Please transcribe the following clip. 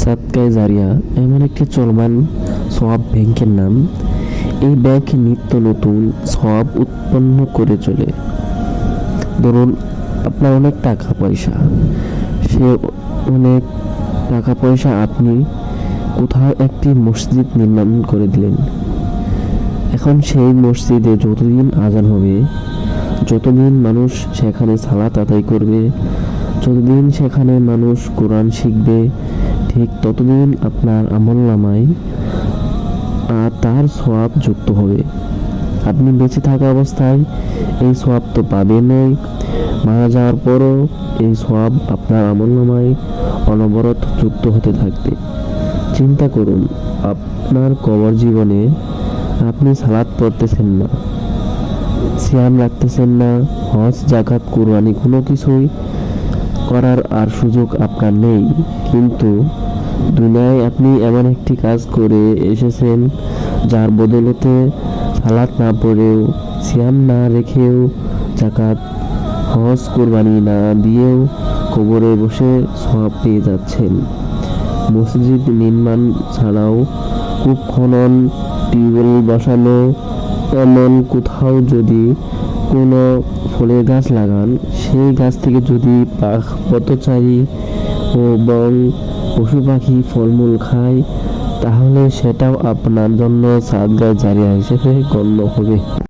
সাদকায়ে জারিয়া এমন একটি চলমান সওয়াব ব্যাংকের নাম। এই ব্যাংক নিত্য নতুন সওয়াব উৎপন্ন করে চলে। ধরুন আপনার অনেক টাকা পয়সা, সে অনেক টাকা পয়সা আপনি কোথাও একটি মসজিদ নির্মাণ করে দিলেন। এখন সেই মসজিদে যতদিন আজান হবে, যতদিন মানুষ সেখানে সালাত আদায় করবে, যতদিন সেখানে মানুষ কোরআন শিখবে, ঠিক ততদিন আপনার আমলনামায় তার সওয়াব যুক্ত হবে। আপনি বেঁচে থাকা অবস্থায় এই সওয়াব তো পাবেনই, মারা যাওয়ার পরও এই সওয়াব আপনার আমলনামায় অনবরত যুক্ত হতে থাকবে। চিন্তা করুন, আপনার কবর জীবনে আপনি সালাত পড়তেছেন না, সিয়াম রাখতেছেন না, হজ জাকাত কুরবানি কোনো কিছুই করার আর সুযোগ আপনার নেই, কিন্তু দুনিয়ায় আপনি এমন একটি কাজ করে এসেছেন যার বদৌলতে সালাত না পড়েও, সিয়াম না রেখেও, জাকাত হজ কুরবানি না দিয়েও কবরে বসে সওয়াব পেয়ে যাচ্ছেন। মসজিদ নির্মাণ ছাড়াও কূপ খনন, টিউবওয়েল বসানো, এমন কোথাও যদি কোনো ফলের গাছ লাগান, সেই গাছ থেকে যদি পথচারী এবং পশু পাখি ফলমূল খায়, তাহলে সেটাও আপনার জন্য সাদগায়ে জারিয়া হিসেবে গণ্য হবে।